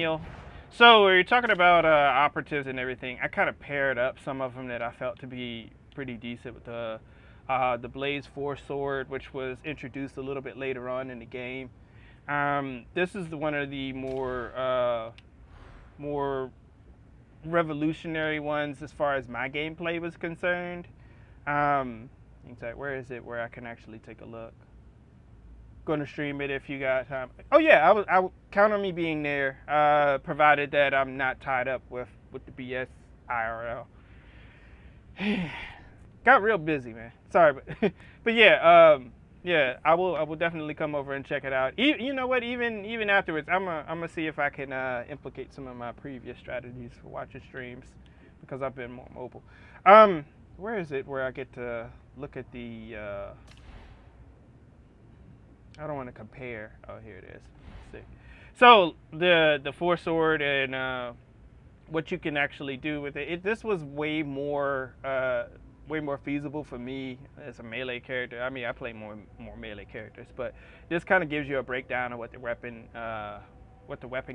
Daniel. So we're talking about operatives and everything. I kind of paired up some of them that I felt to be pretty decent with the Blaze 4 sword, which was introduced a little bit later on in the game. This is one of the more revolutionary ones as far as my gameplay was concerned. Where is it where I can actually take a look? Going to stream it if you got time. Oh yeah, I would count on me being there, provided that I'm not tied up with the BS IRL. Got real busy, man. Sorry, but but yeah, yeah, I will definitely come over and check it out. You know what? Even afterwards, I'm gonna see if I can implicate some of my previous strategies for watching streams because I've been more mobile. Where is it where I get to look at the? I don't want to compare. Oh, here it is. Let's see. So the four sword and what you can actually do with it. This was way more feasible for me as a melee character. I mean, I play more melee characters, but this kind of gives you a breakdown of what the weapon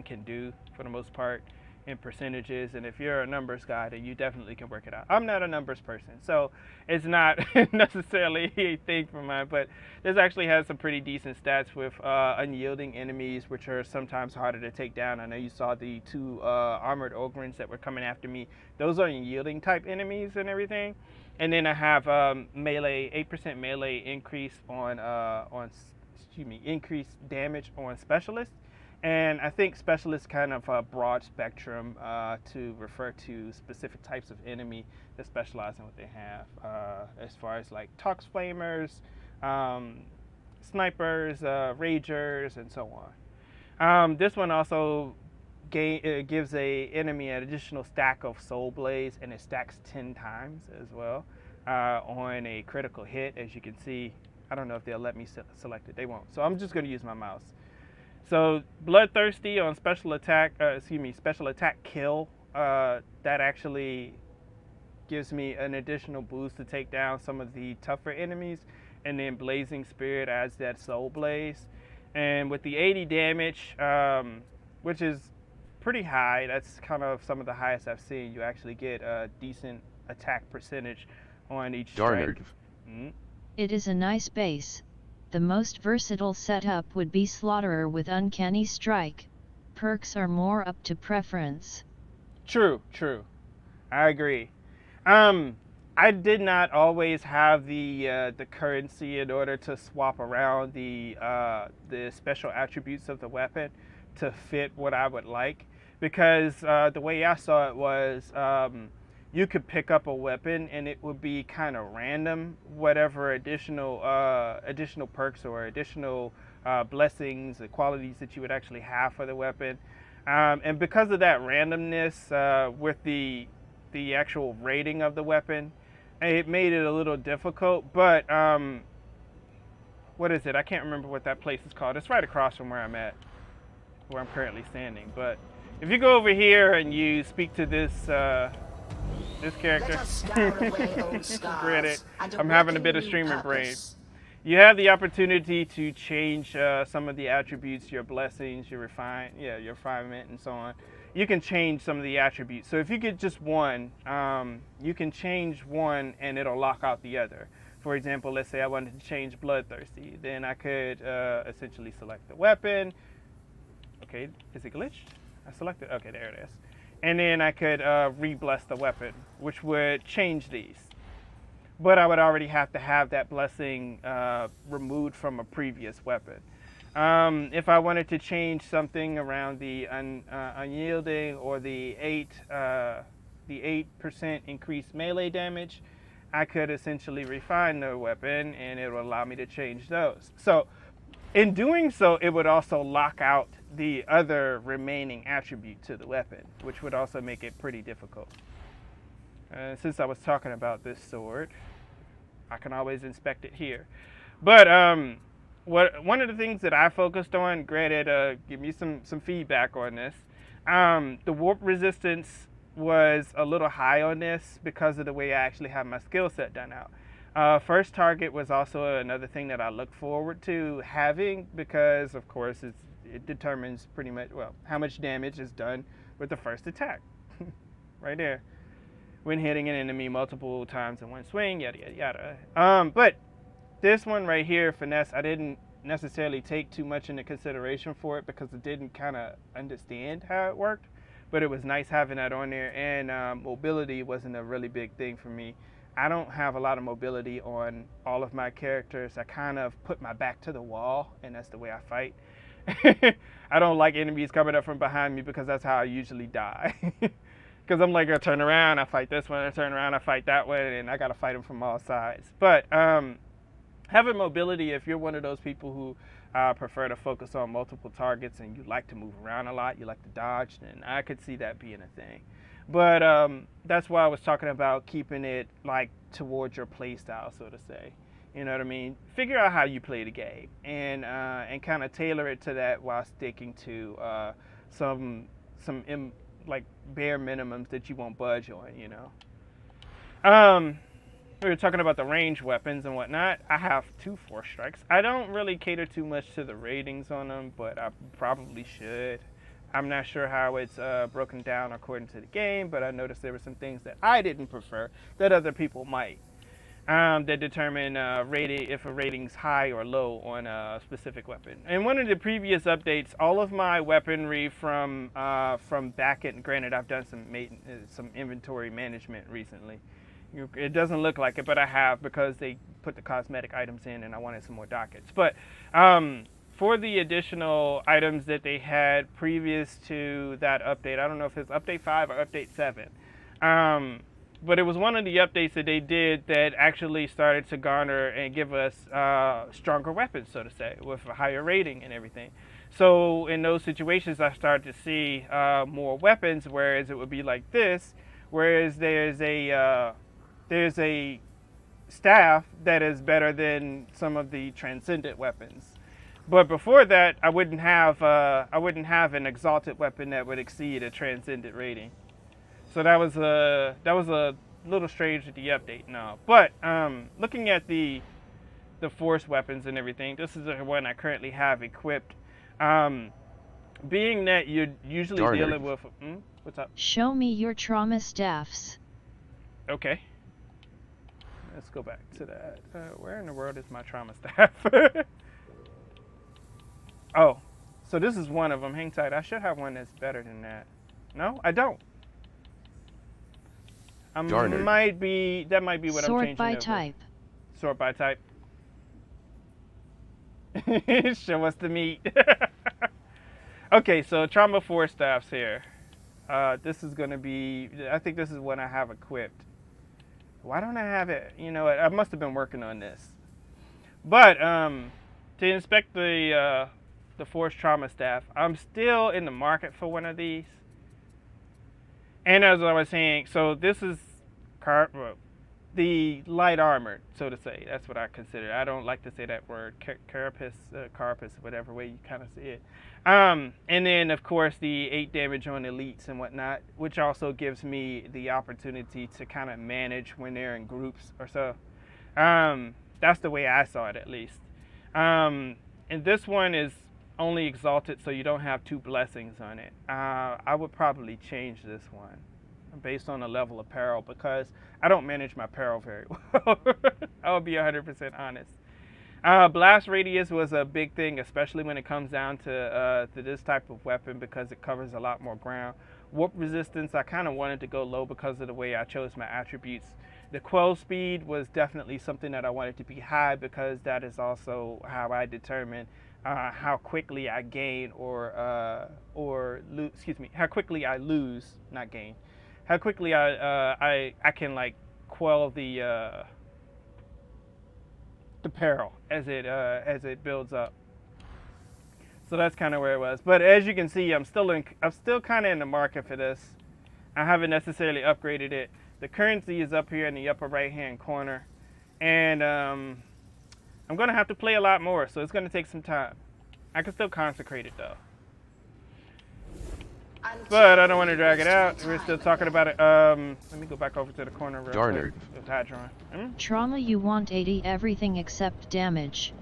can do for the most part in percentages. And if you're a numbers guy, then you definitely can work it out. I'm not a numbers person, so it's not necessarily a thing for mine, but this actually has some pretty decent stats with unyielding enemies, which are sometimes harder to take down. I know you saw the two armored ogrins that were coming after me. Those are unyielding type enemies and everything. And then I have melee, 8% melee increase increased damage on specialists. And I think specialists kind of a broad spectrum to refer to specific types of enemy that specialize in what they have, as far as like tox flamers, snipers, ragers, and so on. This one also gives a enemy an additional stack of soul blades, and it stacks 10 times as well on a critical hit. As you can see, I don't know if they'll let me select it. They won't. So I'm just going to use my mouse. So bloodthirsty on special attack kill. That actually gives me an additional boost to take down some of the tougher enemies. And then blazing spirit adds that soul blaze. And with the 80 damage, which is pretty high, that's kind of some of the highest I've seen. You actually get a decent attack percentage on each strike. It is a nice base. The most versatile setup would be Slaughterer with Uncanny Strike. Perks are more up to preference. True. I agree. I did not always have the currency in order to swap around the special attributes of the weapon to fit what I would like, because the way I saw it was you could pick up a weapon and it would be kind of random, whatever additional perks or additional blessings or qualities that you would actually have for the weapon. And because of that randomness with the actual rating of the weapon, it made it a little difficult. But what is it? I can't remember what that place is called. It's right across from where I'm at, where I'm currently standing. But if you go over here and you speak to this character, granted, I'm having a bit of streamer brain. You have the opportunity to change some of the attributes, your blessings, your refinement, and so on. You can change some of the attributes. So if you get just one, you can change one and it'll lock out the other. For example, let's say I wanted to change bloodthirsty. Then I could essentially select the weapon. Okay, is it glitched? I selected, okay, there it is. And then I could re-bless the weapon, which would change these. But I would already have to have that blessing removed from a previous weapon. If I wanted to change something around the unyielding or the 8% increased melee damage, I could essentially refine the weapon and it will allow me to change those. So in doing so, it would also lock out the other remaining attribute to the weapon, which would also make it pretty difficult. Since I was talking about this sword, I can always inspect it here. But one of the things that I focused on, granted, give me some feedback on this, the warp resistance was a little high on this because of the way I actually have my skill set done out. First target was also another thing that I look forward to having because, of course, it determines pretty much, well, how much damage is done with the first attack. Right there. When hitting an enemy multiple times in one swing, yada yada yada. But this one right here, finesse, I didn't necessarily take too much into consideration for it because I didn't kind of understand how it worked. But it was nice having that on there, and mobility wasn't a really big thing for me. I don't have a lot of mobility on all of my characters. I kind of put my back to the wall, and that's the way I fight. I don't like enemies coming up from behind me because that's how I usually die. Because I'm like, I turn around, I fight this one, I turn around, I fight that one, and I gotta fight them from all sides. But having mobility, if you're one of those people who prefer to focus on multiple targets and you like to move around a lot, you like to dodge, then I could see that being a thing. But that's why I was talking about keeping it like towards your play style, so to say. You know what I mean? Figure out how you play the game and kind of tailor it to that while sticking to some like bare minimums that you won't budge on, you know. We were talking about the range weapons and whatnot. I have 2 force strikes. I don't really cater too much to the ratings on them, but I probably should. I'm not sure how it's broken down according to the game, but I noticed there were some things that I didn't prefer that other people might. That determine if a rating's high or low on a specific weapon. In one of the previous updates, all of my weaponry from back at, granted I've done some inventory management recently. It doesn't look like it, but I have because they put the cosmetic items in and I wanted some more dockets. But for the additional items that they had previous to that update, I don't know if it's update 5 or update 7. But it was one of the updates that they did that actually started to garner and give us stronger weapons, so to say, with a higher rating and everything. So in those situations, I started to see more weapons, whereas it would be like this, whereas there's a staff that is better than some of the transcendent weapons. But before that, I wouldn't have an exalted weapon that would exceed a transcendent rating. So that was a little strange with the update now. But looking at the force weapons and everything, this is the one I currently have equipped. Being that you're usually dealing with... what's up? Show me your trauma staffs. Okay. Let's go back to that. Where in the world is my trauma staff? Oh, so this is one of them. Hang tight. I should have one that's better than that. No, I don't. That might be what Sort I'm changing by over. type. Sort by type. Show us the meat. Okay, so trauma 4 staffs here. This is going to be, I think this is what I have equipped. Why don't I have it? You know what? I must have been working on this. But to inspect the force trauma staff, I'm still in the market for one of these. And as I was saying, so this is the light armored, so to say. That's what I consider. I don't like to say that word, carapace, whatever way you kind of see it. And then, of course, the 8 damage on elites and whatnot, which also gives me the opportunity to kind of manage when they're in groups or so. That's the way I saw it, at least. And this one is only exalted, so you don't have 2 blessings on it. I would probably change this one based on the level of peril because I don't manage my peril very well. I'll be 100% honest. Blast radius was a big thing, especially when it comes down to this type of weapon because it covers a lot more ground. Warp resistance, I kind of wanted to go low because of the way I chose my attributes. The quell speed was definitely something that I wanted to be high because that is also how I determine how quickly I gain or lose. Excuse me, how quickly I lose, not gain. How quickly I can like quell the peril as it builds up. So that's kind of where it was. But as you can see, I'm still kind of in the market for this. I haven't necessarily upgraded it. The currency is up here in the upper right hand corner, and I'm gonna have to play a lot more, so it's gonna take some time. I can still consecrate it though. But I don't want to drag it out. We're still talking about it. Let me go back over to the corner real quick. Trauma, you want 80 everything except damage.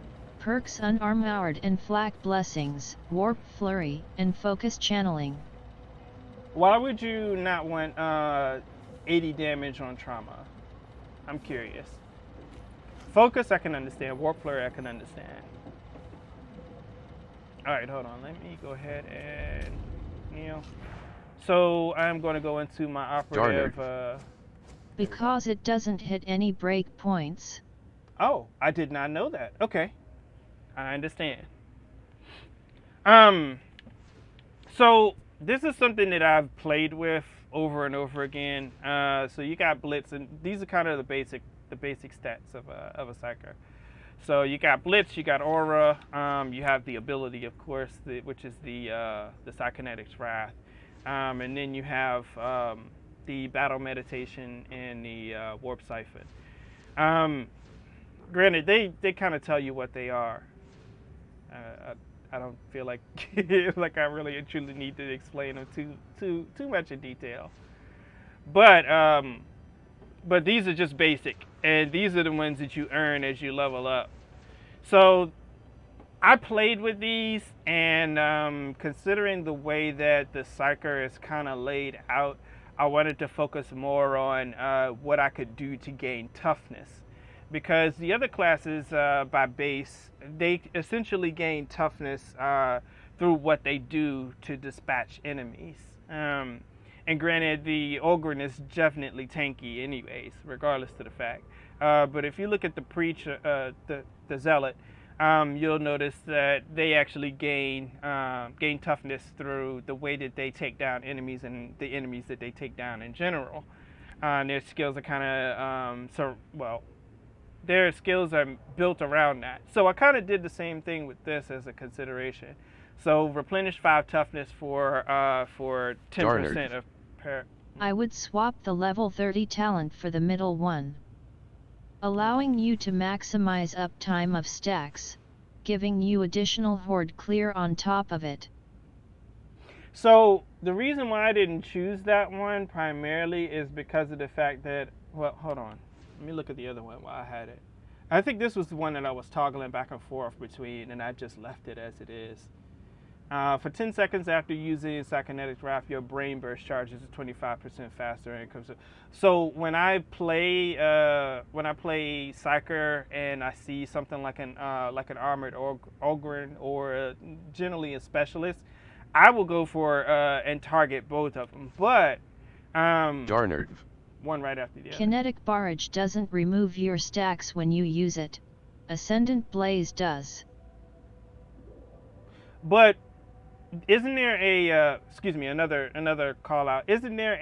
Perks Unarmored and Flak Blessings, Warp Flurry, and Focus Channeling. Why would you not want 80 damage on trauma? I'm curious. Focus, I can understand. Warp Flurry, I can understand. Alright, hold on. Let me go ahead and kneel. So I'm going to go into my operative. Because it doesn't hit any break points. Oh, I did not know that. Okay, I understand. So this is something that I've played with over and over again. So you got Blitz, and these are kind of the basic stats of a Psyker. So you got Blitz, you got Aura, you have the ability, of course, which is the Psykinetics Wrath, and then you have the Battle Meditation and the Warp Siphon. Granted, they kind of tell you what they are. I don't feel like like I really and truly need to explain them too much in detail. But these are just basic, and these are the ones that you earn as you level up. So I played with these, and considering the way that the Psyker is kind of laid out, I wanted to focus more on what I could do to gain toughness. Because the other classes by base, they essentially gain toughness through what they do to dispatch enemies. And granted, the Ogryn is definitely tanky anyways, regardless to the fact. But if you look at the Preacher, the Zealot, you'll notice that they actually gain toughness through the way that they take down enemies and the enemies that they take down in general. Their skills are kind of, their skills are built around that. So I kind of did the same thing with this as a consideration. So replenish 5 toughness for 10% of I would swap the level 30 talent for the middle one, allowing you to maximize uptime of stacks, giving you additional horde clear on top of it. So the reason why I didn't choose that one primarily is because of the fact that, well, hold on. Let me look at the other one while I had it. I think this was the one that I was toggling back and forth between, and I just left it as it is. For 10 seconds after using Psykinetics Wrath, your brain burst charges is 25% faster, and it comes. So when I play Psyker and I see something like an armored Ogryn or generally a specialist, I will go for and target both of them. But Darnard. One right after the other. Kinetic Barrage doesn't remove your stacks when you use it. Ascendant Blaze does. But isn't there a another call out? Isn't there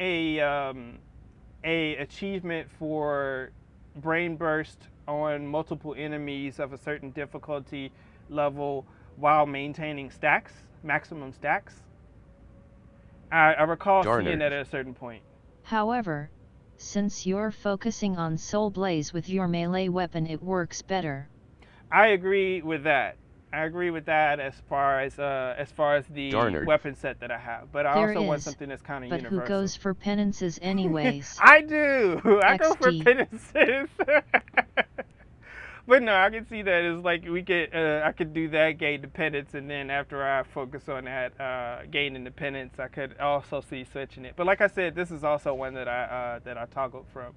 a achievement for brain burst on multiple enemies of a certain difficulty level while maintaining stacks, maximum stacks? I recall seeing that at a certain point. However, since you're focusing on Soul Blaze with your melee weapon, it works better. I agree with that. As far as the weapon set that I have, but I also want something that's kind of universal. But who goes for penances anyways? I do. I go for penances. But no, I can see that as like I could do that, gain the penance, and then after I focus on that gaining the penance, I could also see switching it. But like I said, this is also one that I toggled from.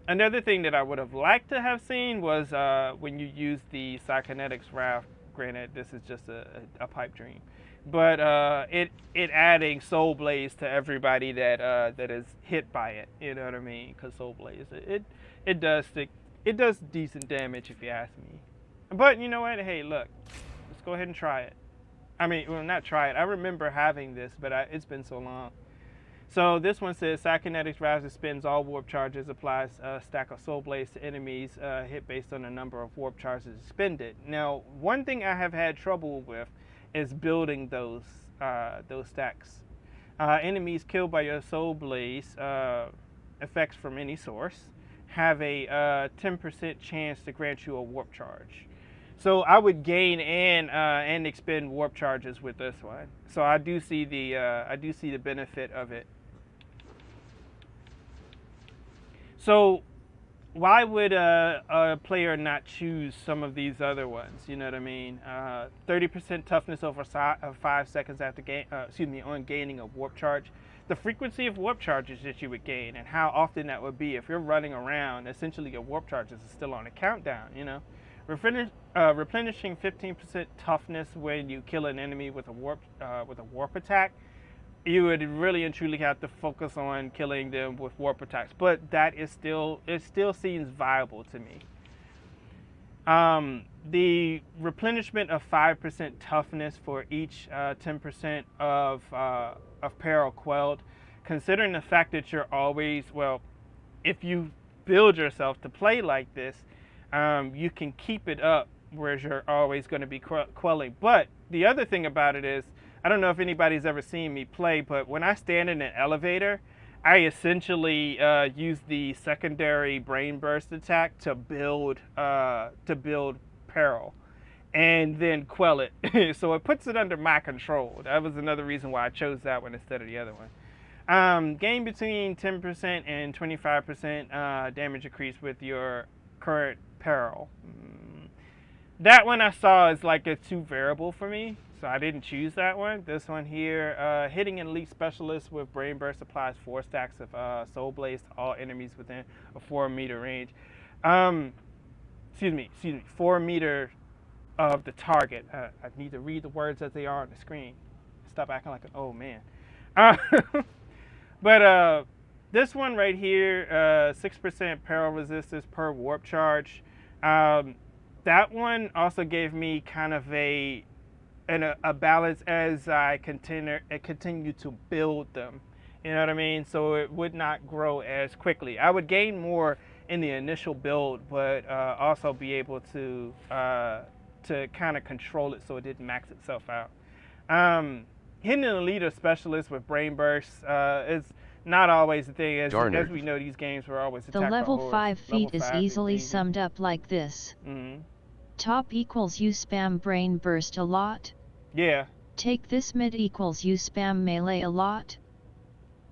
Another thing that I would have liked to have seen was when you use the Psykinetics Wrath. Granted, this is just a pipe dream, but it adding Soul Blaze to everybody that is hit by it. You know what I mean? Because Soul Blaze, it does decent damage if you ask me. But you know what? Hey, look, let's go ahead and try it. I mean, well, not try it. I remember having this, but it's been so long. So this one says Psykinetics Wrath suspends all warp charges, applies a stack of Soul Blaze to enemies hit based on the number of warp charges expended. Now, one thing I have had trouble with is building those stacks. Enemies killed by your Soul Blaze effects from any source have a 10% chance to grant you a warp charge. So I would gain and expend warp charges with this one. So I do see the benefit of it. So why would a player not choose some of these other ones? You know what I mean? 30% toughness over 5 seconds after on gaining a warp charge. The frequency of warp charges that you would gain and how often that would be. If you're running around, essentially your warp charges are still on a countdown. You know, replenishing 15% toughness when you kill an enemy with a warp attack. You would really and truly have to focus on killing them with warp attacks, but that is it still seems viable to me. The replenishment of 5% toughness for each 10% of peril quelled, considering the fact that you're always, well, if you build yourself to play like this, you can keep it up, whereas you're always going to be quelling. But the other thing about it is, I don't know if anybody's ever seen me play, but when I stand in an elevator, I essentially use the secondary brain burst attack to build peril, and then quell it. So it puts it under my control. That was another reason why I chose that one instead of the other one. Gain between 10% and 25% damage increase with your current peril. That one I saw is like a too variable for me, so I didn't choose that one. This one here, hitting an elite specialist with Brain Burst applies 4 stacks of Soul Blaze to all enemies within a 4-meter range. 4 meter of the target. I need to read the words as they are on the screen. Stop acting like an old man. But this one right here, 6% peril resistance per warp charge. That one also gave me kind of a balance as I continue to build them. You know what I mean? So it would not grow as quickly. I would gain more in the initial build, but also be able to kind of control it so it didn't max itself out. Hitting an elite or specialist with brain bursts is not always the thing. As we know, these games were always attacked by hordes. The level 5 feat is easily summed up like this. Top equals you spam brain burst a lot. Yeah. Take this mid equals you spam melee a lot.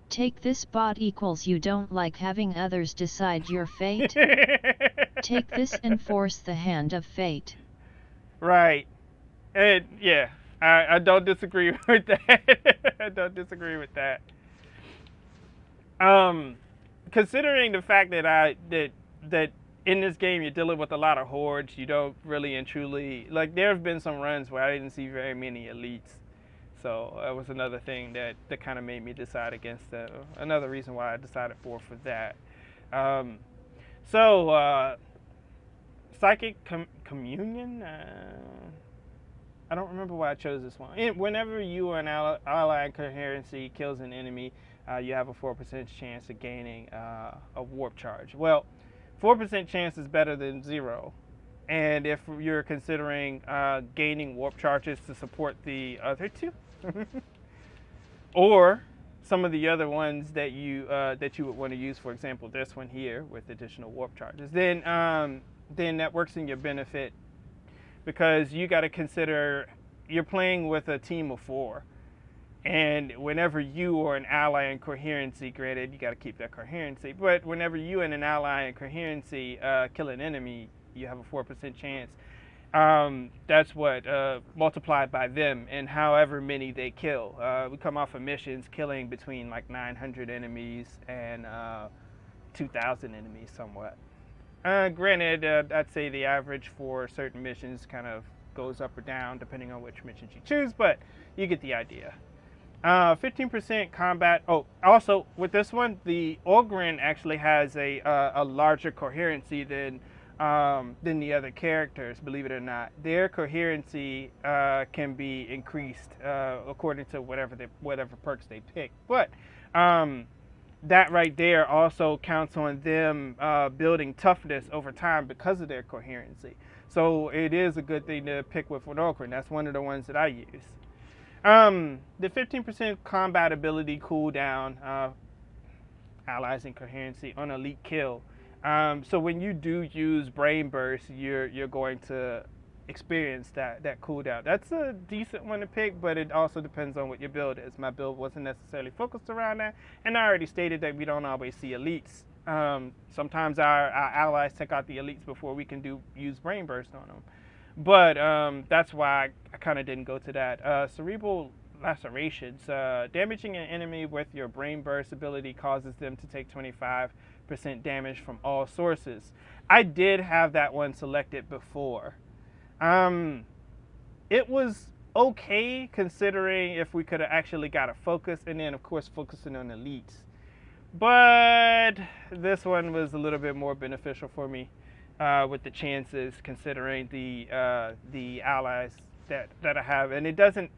Take this bot equals you don't like having others decide your fate. Take this enforce the hand of fate. Right. And yeah, I don't disagree with that. I don't disagree with that. Considering the fact that that in this game you're dealing with a lot of hordes, you don't really and truly, like, there have been some runs where I didn't see very many elites. So that was another thing that kind of made me decide against another reason why I decided for that. Psychic Communion? I don't remember why I chose this one. Whenever you or an ally coherency kills an enemy, you have a 4% chance of gaining a warp charge. Well, 4% chance is better than 0. And if you're considering gaining warp charges to support the other two, or some of the other ones that you would want to use, for example, this one here with additional warp charges, then that works in your benefit, because you got to consider you're playing with a team of 4. And whenever you or an ally in coherency, granted, you got to keep that coherency, but whenever you and an ally in coherency kill an enemy, you have a 4% chance. That's what multiplied by them and however many they kill. We come off of missions killing between like 900 enemies and 2,000 enemies somewhat. Granted, I'd say the average for certain missions kind of goes up or down depending on which missions you choose, but you get the idea. 15% combat. Oh, also with this one, the Ogryn actually has a larger coherency than the other characters. Believe it or not, their coherency can be increased according to whatever perks they pick. But that right there also counts on them building toughness over time because of their coherency. So it is a good thing to pick with an Ogryn. That's one of the ones that I use. The 15% combat ability cooldown, allies in coherency on elite kill. So when you do use brain burst, you're going to experience that cooldown. That's a decent one to pick, but it also depends on what your build is. My build wasn't necessarily focused around that, and I already stated that we don't always see elites Sometimes our allies take out the elites before we can use brain burst on them. But that's why I kind of didn't go to that. Cerebral lacerations. Damaging an enemy with your brain burst ability causes them to take 25% damage from all sources. I did have that one selected before. It was okay considering if we could have actually got a focus, and then of course focusing on elites. But this one was a little bit more beneficial for me with the chances, considering the allies that I have, and it doesn't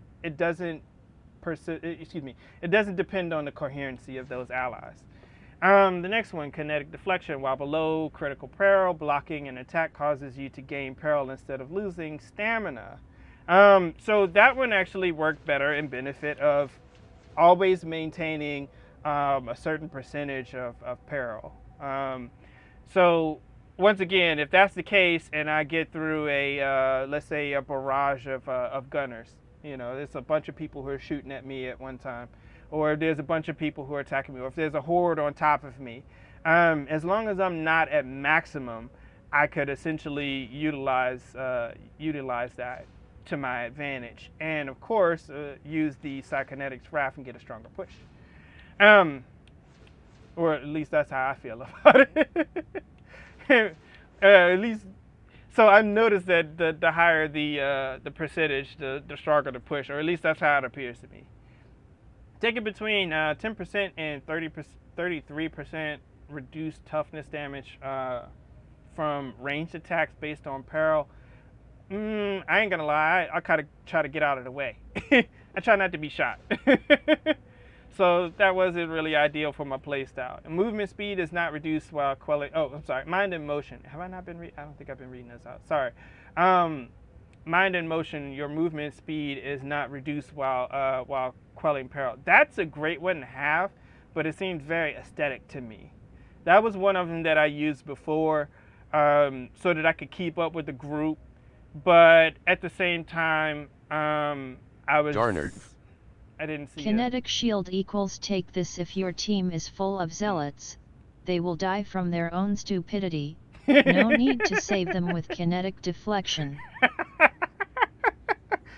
depend on the coherency of those allies. The next one, kinetic deflection. While below critical peril, blocking an attack causes you to gain peril instead of losing stamina. So that one actually worked better in benefit of always maintaining a certain percentage of peril. So once again, if that's the case, and I get through a let's say a barrage of gunners, there's a bunch of people who are shooting at me at one time, or if there's a bunch of people who are attacking me, or if there's a horde on top of me, as long as I'm not at maximum, I could essentially utilize that to my advantage, and of course use the psychonetics wrath and get a stronger push. Or at least that's how I feel about it. At least, so I've noticed that the higher the percentage, the stronger the push, or at least that's how it appears to me. Taking between 10% and 33% reduced toughness damage from ranged attacks based on peril. I ain't gonna lie, I kind of try to get out of the way. I try not to be shot. So that wasn't really ideal for my playstyle. And movement speed is not reduced while quelling. Oh, I'm sorry. Mind and motion. Have I not been I don't think I've been reading this out. Sorry. Mind and motion. Your movement speed is not reduced while quelling peril. That's a great one to have, but it seems very aesthetic to me. That was one of them that I used before, so that I could keep up with the group. But at the same time, I was. Darnard. I didn't see Kinetic shield equals take this if your team is full of zealots. They will die from their own stupidity. No need to save them with kinetic deflection.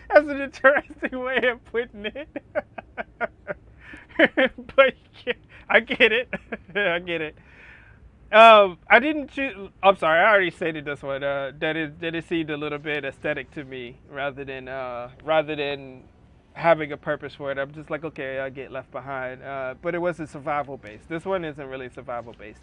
That's an interesting way of putting it. But yeah, I get it. I get it. I didn't choose. I'm sorry. I already stated this one. That it seemed a little bit aesthetic to me, rather than having a purpose for it. I'm just like, okay, I get left behind. But it wasn't survival based. This one isn't really survival based,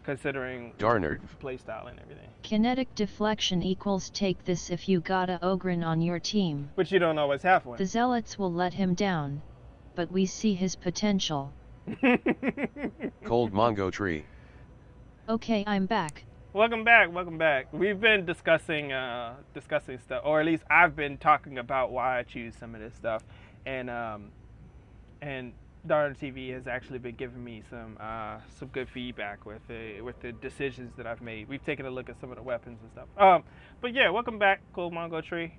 considering Darnard playstyle and everything. Kinetic deflection equals take this if you got a Ogren on your team. But you don't always have one. The zealots will let him down, but we see his potential. Cold Mongo Tree. Okay, I'm back. Welcome back. We've been discussing stuff, or at least I've been talking about why I choose some of this stuff, and Darn TV has actually been giving me some good feedback with the decisions that I've made. We've taken a look at some of the weapons and stuff. But yeah, welcome back, Cold Mongo Tree.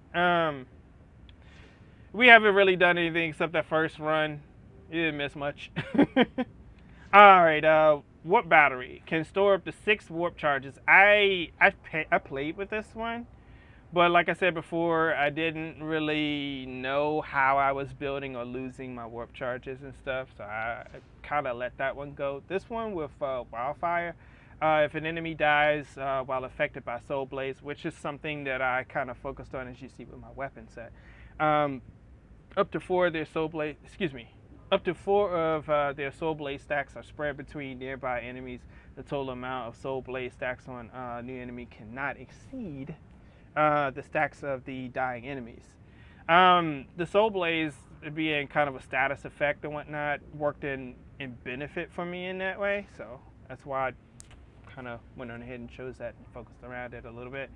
We haven't really done anything except that first run. You didn't miss much. All right. Warp battery can store up to 6 warp charges. I played with this one, but like I said before, I didn't really know how I was building or losing my warp charges and stuff, so I kind of let that one go. This one with wildfire, if an enemy dies while affected by soul blaze, which is something that I kind of focused on, as you see with my weapon set, up to 4 of their soul blaze. Up to 4 of their Soul Blaze stacks are spread between nearby enemies. The total amount of Soul Blaze stacks on a new enemy cannot exceed the stacks of the dying enemies. The Soul Blaze, being kind of a status effect and whatnot, worked in benefit for me in that way. So that's why I kind of went on ahead and chose that and focused around it a little bit.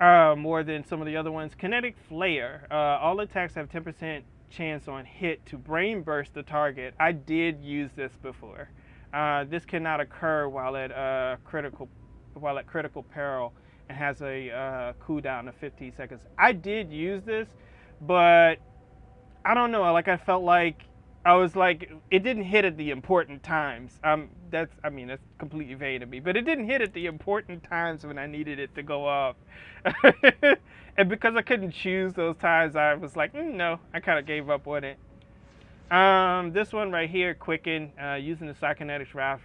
More than some of the other ones. Kinetic Flare. All attacks have 10% chance on hit to brain burst the target. I did use this before. This cannot occur while at critical peril and has a cooldown of 15 seconds. I did use this, but I don't know. Like I felt like I was like, it didn't hit at the important times. That's completely vague to me, but it didn't hit at the important times when I needed it to go off. And because I couldn't choose those times, I was like, no, I kind of gave up on it. This one right here, Quicken, using the Psykinetics Raft,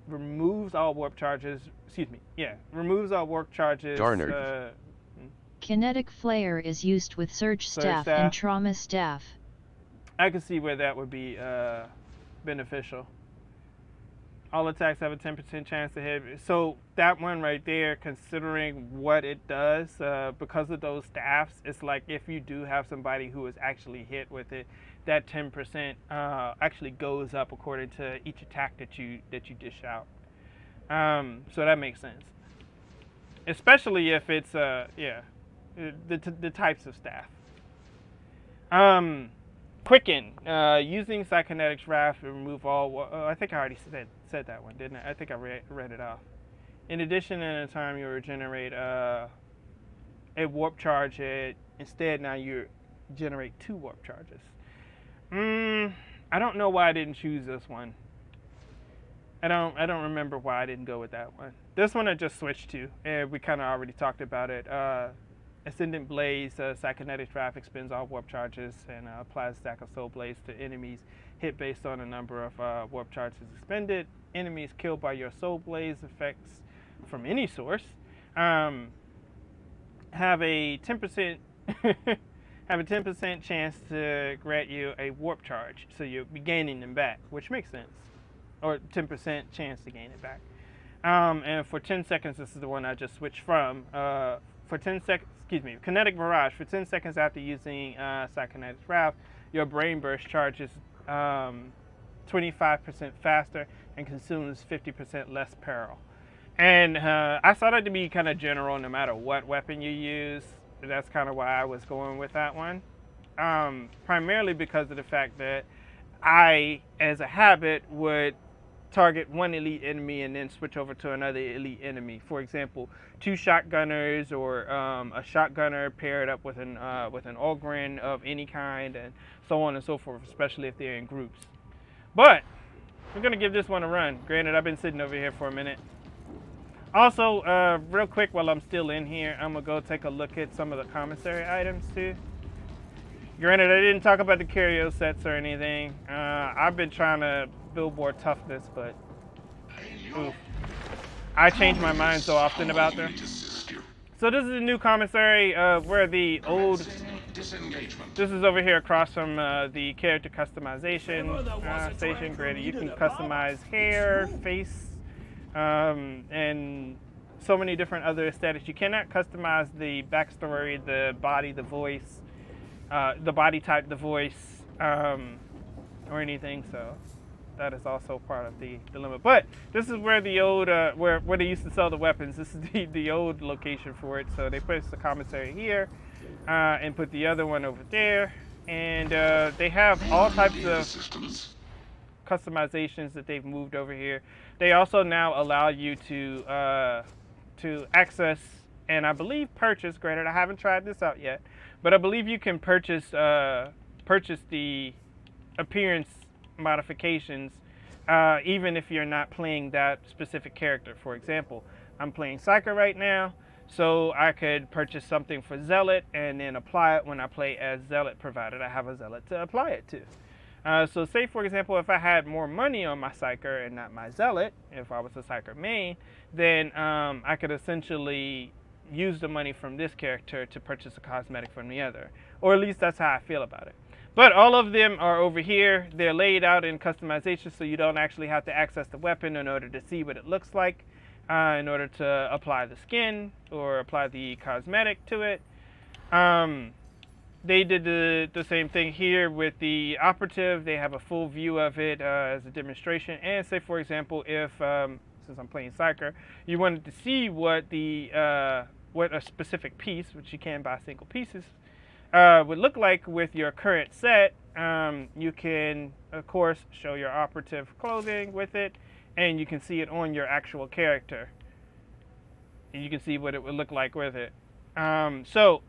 removes all warp charges. Removes all warp charges. Darnard. Kinetic Flare is used with Surge Staff Staff. and Trauma Staff. I can see where that would be beneficial. All attacks have a 10% chance to hit. So that one right there, considering what it does, because of those staffs, it's like if you do have somebody who is actually hit with it, that 10% actually goes up according to each attack that you dish out. So that makes sense, especially if it's the types of staff. Quicken, using Psykinetics Raft to remove all. I think I already said that one, didn't I? I think I read it off. In addition, in a time you regenerate a warp charge. Instead, now you generate 2 warp charges. I don't know why I didn't choose this one. I don't remember why I didn't go with that one. This one I just switched to, and we kind of already talked about it. Ascendant Blaze, Psykinetics Raft expends all warp charges and applies a stack of Soul Blaze to enemies hit based on the number of warp charges expended. Enemies killed by your Soul Blaze effects from any source have a 10% have a 10% chance to grant you a warp charge, so you'll be gaining them back, which makes sense, or 10% chance to gain it back. And for 10 seconds, this is the one I just switched from. For 10 seconds, Kinetic Barrage. For 10 seconds after using Psykinetics Raft, your Brain Burst charges 25% faster and consumes 50% less peril. And I thought it to be kind of general no matter what weapon you use. That's kind of why I was going with that one. Primarily because of the fact that I, as a habit, would target one elite enemy and then switch over to another elite enemy. For example, 2 shotgunners or a shotgunner paired up with an Ogren of any kind, and so on and so forth, especially if they're in groups. But we're gonna give this one a run. Granted, I've been sitting over here for a minute. Also, real quick, while I'm still in here, I'm gonna go take a look at some of the commissary items too. Granted, I didn't talk about the curio sets or anything. I've been trying to build more toughness, but oof, I change my mind so often about them. So this is a new commissary where the old. This is over here across from the character customization station. Granted, you can customize hair, face, and so many different other aesthetics. You cannot customize the backstory, the body, the voice, the body type, the voice, or anything. So that is also part of the dilemma. But this is where the old, where they used to sell the weapons. This is the old location for it. So they placed the commissary here, and put the other one over there. And they have all types of customizations that they've moved over here. They also now allow you to access and I believe purchase. Granted, I haven't tried this out yet, but I believe you can purchase the appearance modifications even if you're not playing that specific character. For example, I'm playing Psyker right now, so I could purchase something for Zealot and then apply it when I play as Zealot, provided I have a Zealot to apply it to. So say, for example, if I had more money on my Psyker and not my Zealot, if I was a Psyker main, then I could essentially use the money from this character to purchase a cosmetic from the other. Or at least that's how I feel about it. But all of them are over here. They're laid out in customization, so you don't actually have to access the weapon in order to see what it looks like, in order to apply the skin or apply the cosmetic to it. They did the same thing here with the operative. They have a full view of it as a demonstration. And say, for example, if, since I'm playing Psyker, you wanted to see what what a specific piece, which you can buy single pieces, would look like with your current set, you can, of course, show your operative clothing with it, and you can see it on your actual character. And you can see what it would look like with it. So,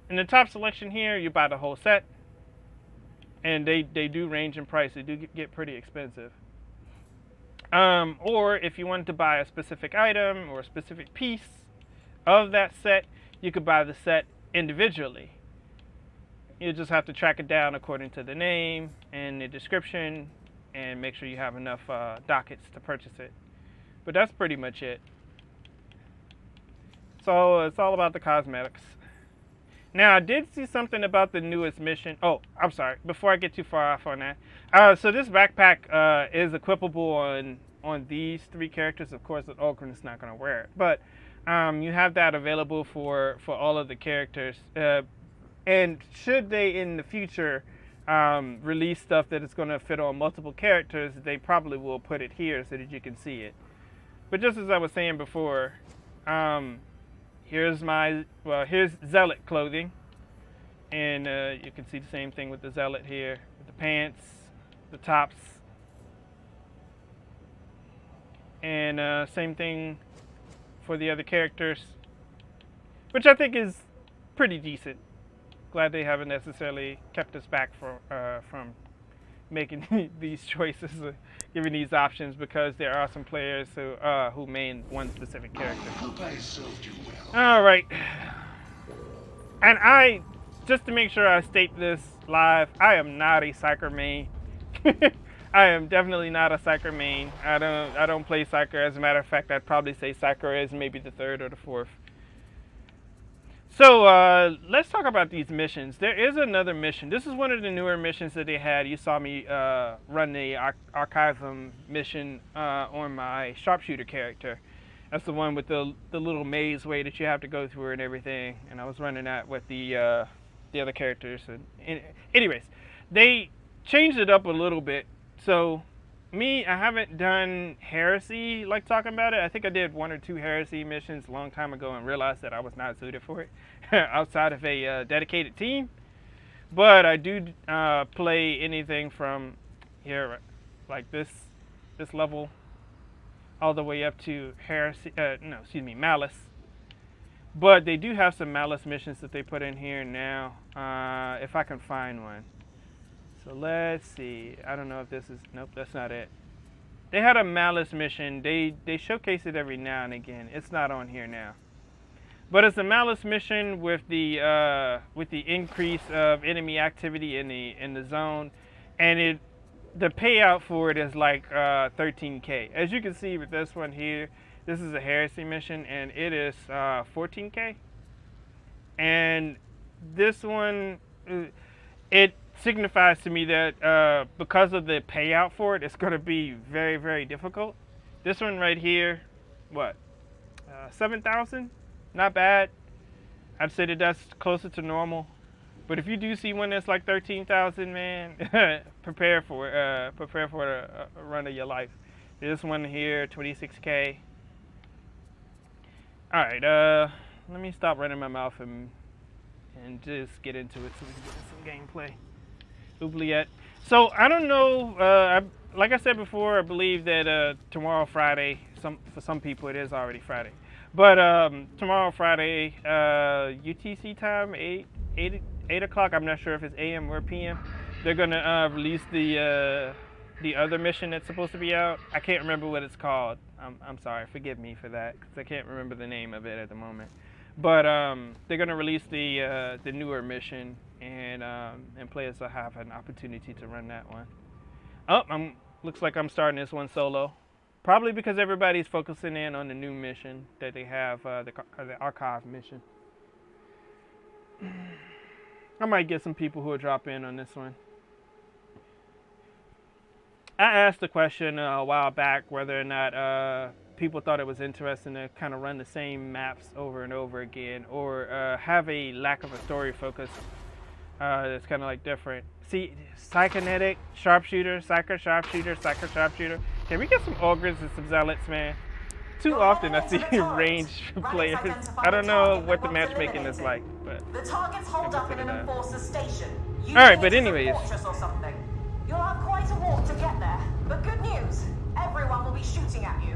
in the top selection here, you buy the whole set, and they do range in price. They do get pretty expensive. Or if you wanted to buy a specific item or a specific piece of that set, you could buy the set individually. You just have to track it down according to the name and the description, and make sure you have enough dockets to purchase it. But that's pretty much it. So it's all about the cosmetics. Now, I did see something about the newest mission. Oh, I'm sorry. Before I get too far off on that. So this backpack is equipable on these 3 characters. Of course, Ogren is not going to wear it. But you have that available for all of the characters. And should they, in the future, release stuff that is going to fit on multiple characters, they probably will put it here so that you can see it. But just as I was saying before, here's Zealot clothing, and you can see the same thing with the Zealot here, with the pants, the tops, and same thing for the other characters, which I think is pretty decent. Glad they haven't necessarily kept us back from making these choices, giving these options, because there are some players who main one specific character. All right, and just to make sure I state this live, I am not a Psyker main. I am definitely not a Psyker main. I don't play Psyker. As a matter of fact, I'd probably say Psyker is maybe the 3rd or the 4th. So let's talk about these missions. There is another mission. This is one of the newer missions that they had. You saw me run the Archivism mission on my sharpshooter character. That's the one with the little maze way that you have to go through and everything. And I was running that with the other characters. And anyways, they changed it up a little bit. So I haven't done Heresy, like talking about it. I think I did 1 or 2 Heresy missions a long time ago and realized that I was not suited for it outside of a dedicated team. But I do play anything from here, like this level, all the way up to Heresy. Malice. But they do have some Malice missions that they put in here now, if I can find one. So let's see. I don't know if this is... Nope, that's not it. They had a Malice mission. They showcase it every now and again. It's not on here now. But it's a Malice mission with the increase of enemy activity in the zone, and the payout for it is like 13K. As you can see with this one here, this is a Heresy mission, and it is 14K. And this one, it signifies to me that because of the payout for it, it's going to be very, very difficult. This one right here, 7,000? Not bad. I'd say that that's closer to normal. But if you do see one that's like 13,000, man, prepare for a run of your life. This one here, 26K. All right, let me stop running my mouth and just get into it so we can get some gameplay. Oubliette. So I don't know. Like I said before, I believe that tomorrow, Friday. For some people, it is already Friday. But tomorrow, Friday, UTC time, 8 o'clock. I'm not sure if it's AM or PM. They're gonna release the other mission that's supposed to be out. I can't remember what it's called. I'm sorry. Forgive me for that, because I can't remember the name of it at the moment. But they're gonna release the newer mission, and players will have an opportunity to run that one. Oh, looks like I'm starting this one solo. Probably because everybody's focusing in on the new mission that they have, the Archive mission. I might get some people who will drop in on this one. I asked the question a while back whether or not people thought it was interesting to kind of run the same maps over and over again, or have a lack of a story focus that's kind of like different. See, Psykinetic, Sharpshooter, Psyker, Sharpshooter, Psyker, Sharpshooter. Can we get some Ogres and some Zealots, man? Too often I see ranged players. I don't know what the matchmaking is like, but the target's holed up in an enforcer station. Alright, but anyways. You'll have quite a walk to get there, but good news, everyone will be shooting at you.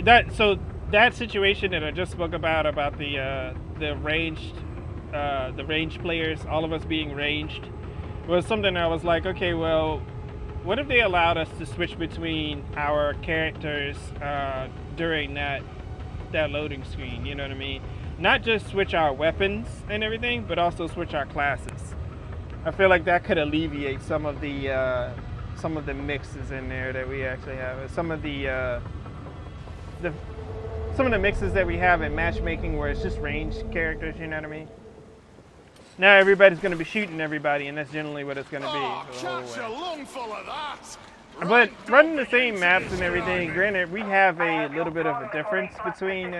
That situation that I just spoke about the ranged the ranged players, all of us being ranged, was something I was like, okay, well, what if they allowed us to switch between our characters during that loading screen? You know what I mean? Not just switch our weapons and everything, but also switch our classes. I feel like that could alleviate some of the mixes in there that we actually have. Some of the mixes that we have in matchmaking where it's just ranged characters. You know what I mean? Now everybody's going to be shooting everybody, and that's generally what it's going to be. Catch a lungful of that. But running the same maps and everything, granted, we have a little bit of a difference between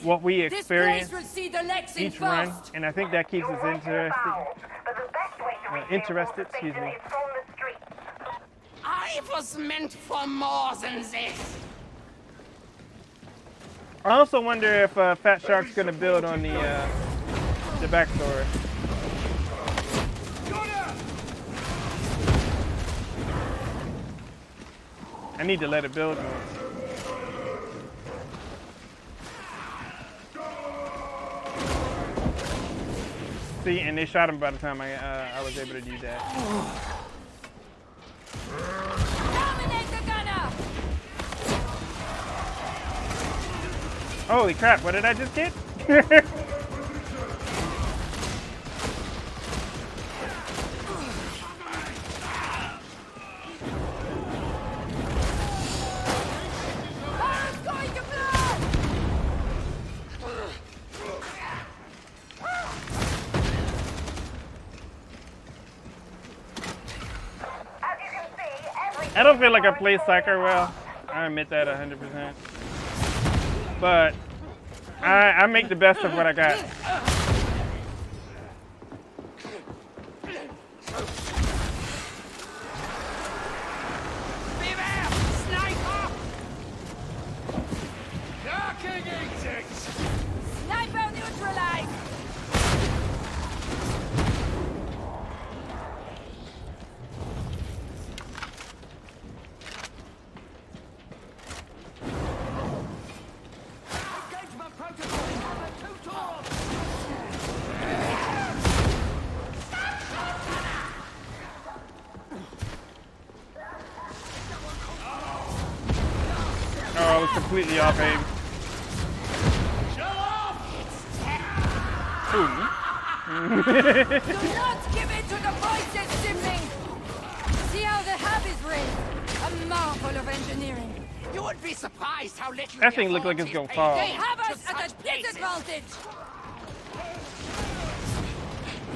what we experience each run, and I think that keeps us interested. Excuse me. I was meant for more than this. I also wonder if Fat Shark's going to build on the backstory. I need to let it build more. See, and they shot him by the time I was able to do that. Dominate the gunner! Holy crap, what did I just get? I don't feel like I play Psyker well. I admit that 100%. But I make the best of what I got. Beware! Sniper! Knocking exits! Sniper neutralized! Oh, I was completely off aim. Do not give in to the voices, sibling! See how the hub is raised? A marvel of engineering. You would be surprised how little That thing looked like it's gonna fall. They have us at a disadvantage!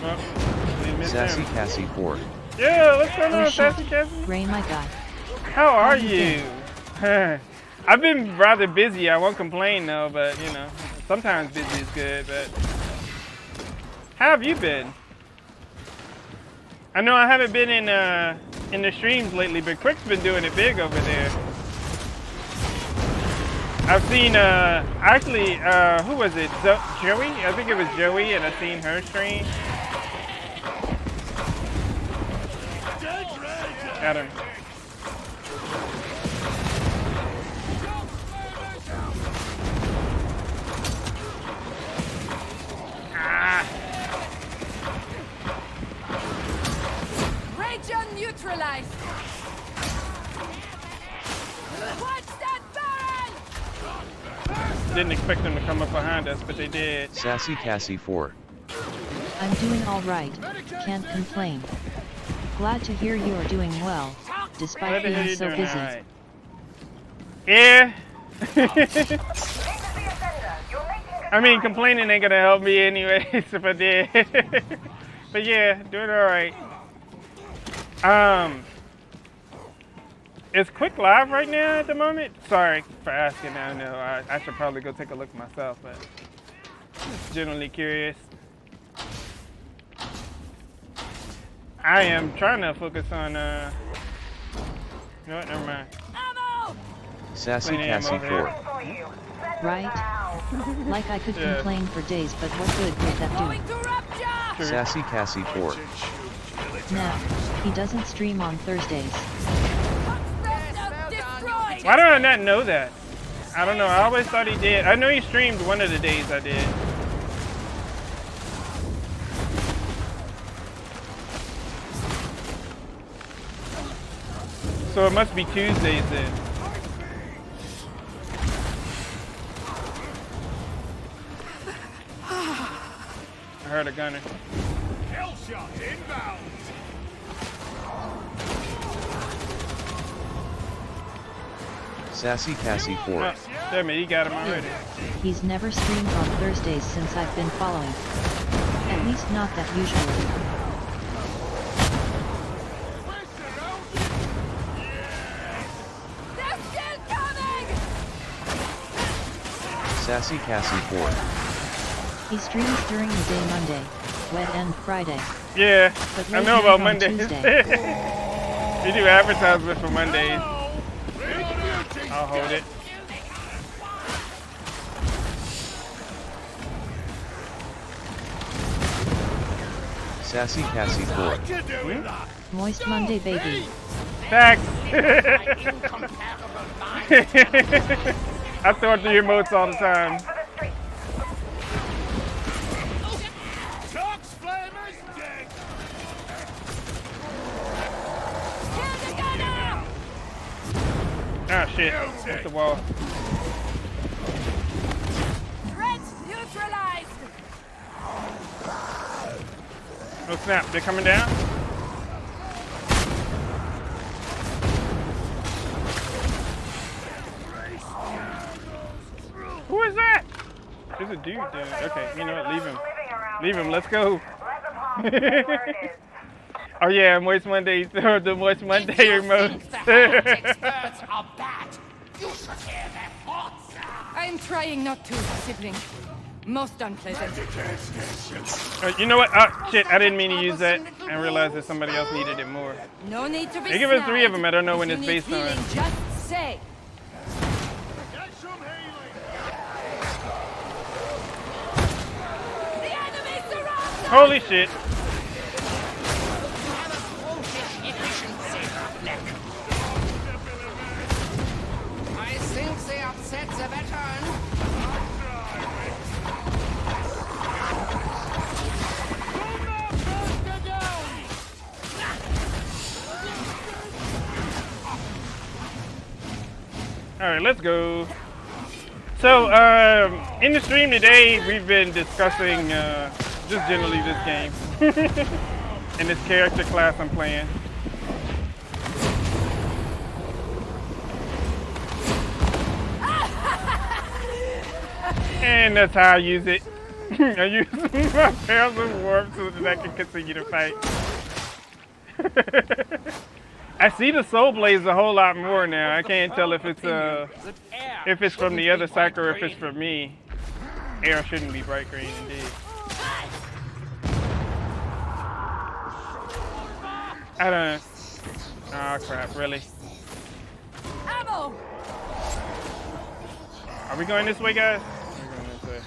Oh, we missed Sassy him. Cassie 4. Yeah, what's going Oh on, shit, Sassy Cassie? Ray my guy. How are you you? I've been rather busy. I won't complain though, but you know, sometimes busy is good. But how have you been? I know I haven't been in the streams lately, but Quick's been doing it big over there. I've seen actually who was it? Joey? I think it was Joey, and I've seen her stream. Got him. Region neutralized! What's that barrel? Didn't expect them to come up behind us, but they did. Sassy Cassie 4. I'm doing alright, can't complain. Glad to hear you are doing well, despite Glad to hear being you're so doing busy. alright. Yeah. I mean, complaining ain't gonna help me anyways if I did. But yeah, doing alright. Is Quick live right now at the moment? Sorry for asking. I know I should probably go take a look myself, but just generally curious. I am trying to focus on you know what, never mind. Ammo! Sassy Plenty ammo Cassie here. 4. Right? Like I could Yeah. complain for days, but what good would that Going do? to rupture! True. Sassy Cassie 4. Nah, he doesn't stream on Thursdays. Destroyed! Why do I not know that? I don't know. I always thought he did. I know he streamed one of the days I did. so it must be Tuesdays then. I heard a gunner. Hellshot inbound. Sassy Cassie 4. Oh, damn it, he got him already. He's never streamed on Thursdays since I've been following. At least not that usually. They're still coming! Sassy Cassie 4. He streams during the day Monday, Wed and Friday. Yeah, But I late know night about on Mondays. Tuesday. We do advertisement for Mondays. I'll hold it. Sassy Cassie 4. Moist Monday baby. Thanks. Incomparable mind. I throw it the emotes all the time. Tox Flamer's dead. Kill the gunner! Ah shit, hit the wall. Threat neutralized! Oh snap, they're coming down? Who is that? There's a dude there. Okay, you know what, leave him. Leave him, let's go. Oh yeah, Moist Monday, the Moist Monday If you remote. think the heretics birds are bad, you should hear their thoughts. I'm trying not to, sibling. Most unpleasant. You know what? Oh shit, I didn't mean to use that and realized that somebody else needed it more. No need to be They give us 3 of them, I don't know If when you it's need based on. healing, just say. Get some healing. The enemy surrounds us! Holy shit. Have a brutish efficiency, Nick. I think they upset the veteran. All right, let's go. So, in the stream today, we've been discussing just generally this game and this character class I'm playing. And that's how I use it. I use my Perils of Warp so that I can continue to fight. I see the Soul Blaze a whole lot more now. I can't tell if it's from the other Psyker or if it's from me. Air shouldn't be bright green indeed. I don't. Oh crap! Really? Ammo! Are we going this way, guys? We're going this way.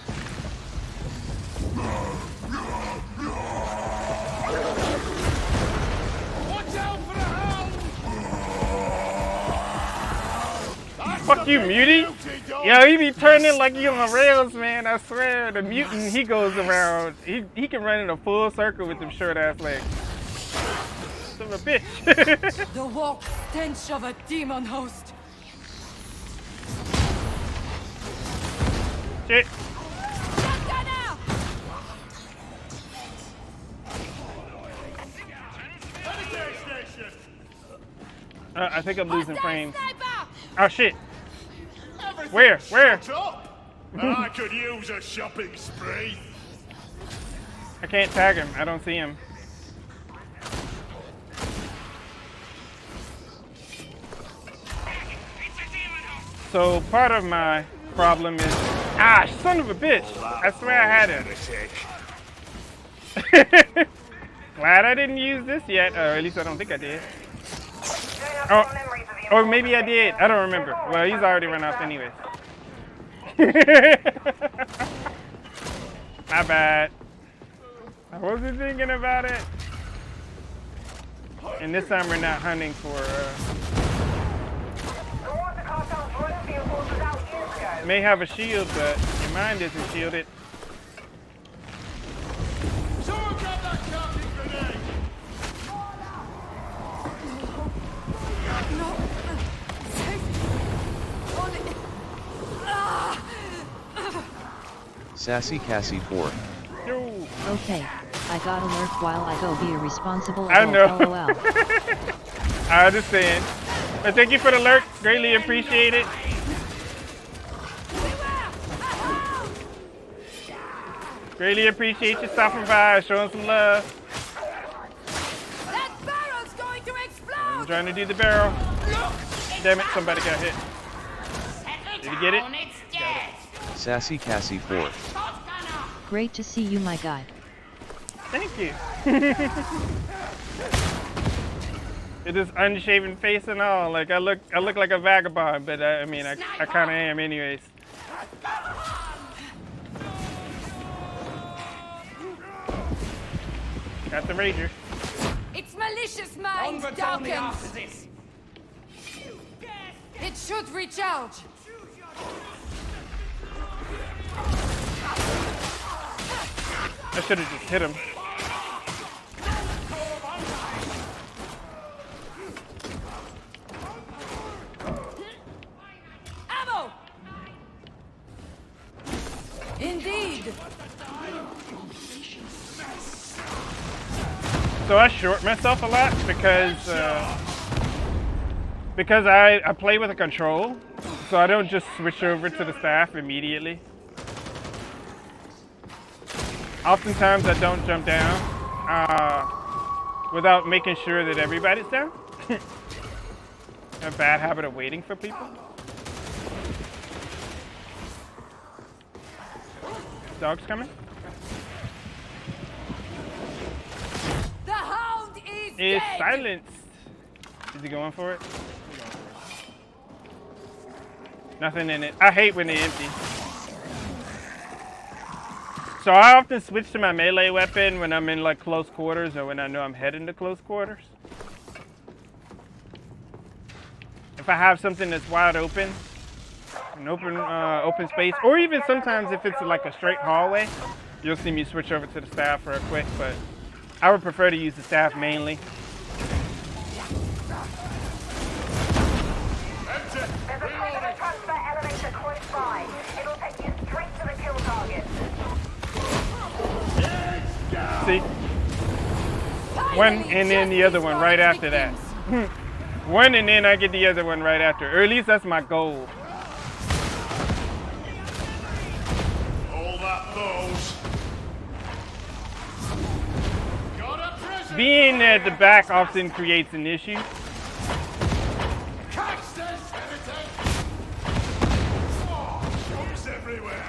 Watch out for the hound! Fuck you, mutie! Yo, he be turning like you on rails, man. I swear, the mutant he goes around. He can run in a full circle with them short ass legs. Son of a bitch. The warped stench of a demon host. Shit. Gunner! I think I'm losing Hostile frames. sniper! Oh shit. Where? Where? I could use a shopping spree. I can't tag him. I don't see him. So part of my problem is, son of a bitch! I swear I had him. Glad I didn't use this yet, or at least I don't think I did. Oh, or maybe I did. I don't remember. Well, he's already run off anyways. My bad. I wasn't thinking about it. And this time we're not hunting for. May have a shield, but your mind isn't shielded. Someone grab that carpet grenade. No. Sassy Cassie 4. Yo. Okay, I got alert while I go be a responsible I adult, know. LOL. I understand. But thank you for the alert. Greatly appreciate it. Greatly appreciate you stopping by, showing some love. That barrel's going to I'm explode! trying to do the barrel. Damn it, somebody got hit. Did you get it? Sassy Cassie 4. Great to see you, my guy. Thank you. With this unshaven face and all, like I look like a vagabond, but I mean, I kind of am, anyways. Got the Rager. Its malicious mind darkens. It should recharge. I should have just hit him. Ammo! Indeed. So I short myself a lot because I play with a control, so I don't just switch over to the staff immediately. Oftentimes I don't jump down without making sure that everybody's down. A bad habit of waiting for people. Dog's coming. The hound is Is dead. silenced. Is he going for it? Nothing in it. I hate when they're empty. So I often switch to my melee weapon when I'm in like close quarters or when I know I'm heading to close quarters. If I have something that's wide open, an open space, or even sometimes if it's like a straight hallway, you'll see me switch over to the staff real quick, but I would prefer to use the staff mainly. There's a prisoner transfer elevator close by. It'll take you straight to the kill target. See? One and then the other one right after that. One and then I get the other one right after. Or at least that's my goal. All that those. Got a prisoner. Being at the back often creates an issue. Catch this, everything. Oh, chunks everywhere.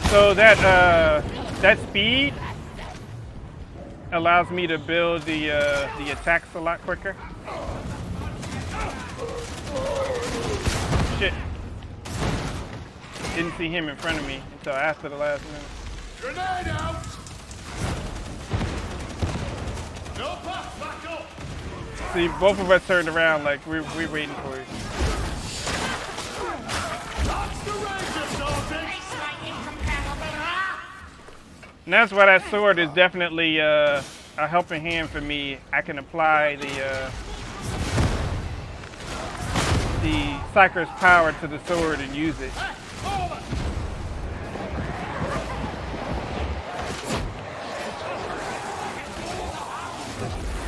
So that speed allows me to build the attacks a lot quicker. Shit. Didn't see him in front of me until after the last minute. Grenade out. No path back up. See, both of us turned around like we're waiting for you. That's the Ranger sorting. And that's why that sword is definitely a helping hand for me. I can apply the Psyker's power to the sword and use it. Over.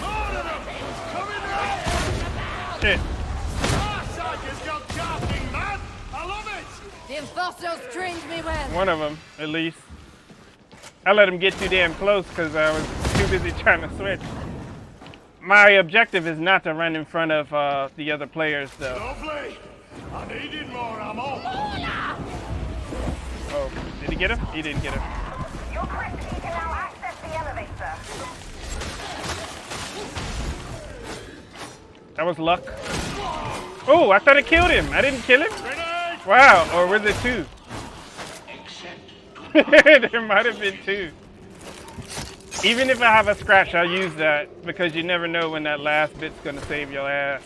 More of them. Coming round. Shit. Ah, Psyker's got casting, man. I love it. The enforcers trained me well. One of them, at least. I let him get too damn close because I was too busy trying to switch. My objective is not to run in front of the other players, though. Lovely. I needed more ammo. Oh, did he get him? He didn't get him. You're correct. You can now access the elevator. That was luck. Oh, I thought I killed him. I didn't kill him? Grenade. Wow, or was it two? There might have been two. Even if I have a scratch, I'll use that because you never know when that last bit's gonna save your ass.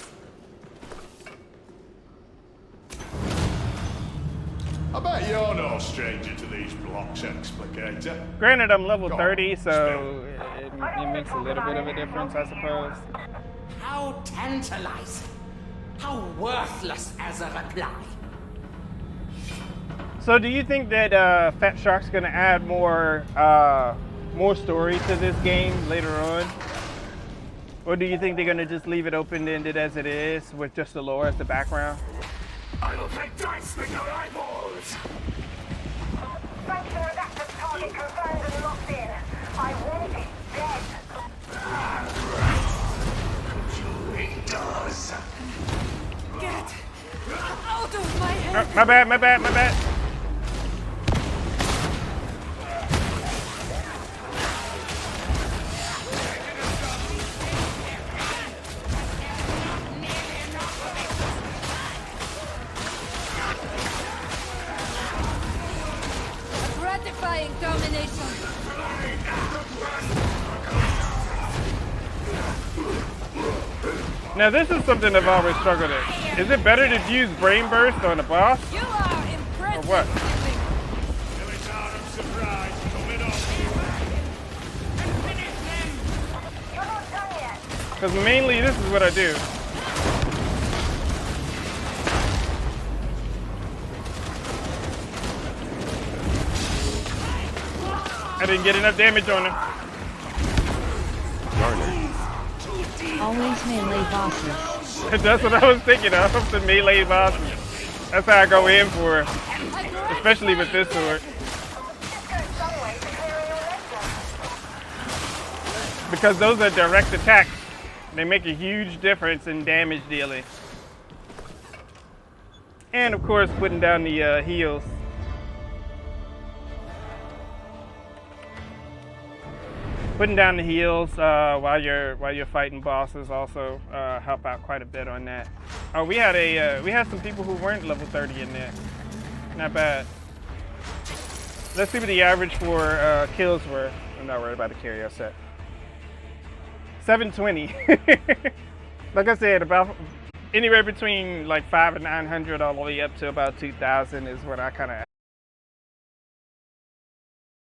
I bet you're no stranger to these blocks, Explicator. Granted, I'm level 30, so it makes a little bit of a difference, I suppose. How tantalizing. How worthless as a reply. So do you think that Fat Shark's gonna add more story to this game later on? Or do you think they're gonna just leave it open-ended as it is with just the lore as the background? I will take dice with your eyeballs! Psyker, that's the target confirmed and locked in. I want it dead. It does. Get out of my head! My bad. Gratifying domination. Now this is something I've always struggled with. Is it better to use Brain Burst on a boss? You are impressive. Or what? Sibling. You're not done yet. Because mainly this is what I do. I didn't get enough damage on him. Darn it. Always melee bosses. That's what I was thinking of, the melee bosses. That's how I go in for it, especially with this sword. Just go some way to clearing your legs off. Because those are direct attacks. They make a huge difference in damage dealing. And of course, putting down the heals. Putting down the heals while you're fighting bosses also help out quite a bit on that. Oh, we had some people who weren't level 30 in there. Not bad. Let's see what the average for kills were. I'm not worried about the carry set. 720. Like I said, about anywhere between like 500 and 900 all the way up to about 2,000 is what I kind of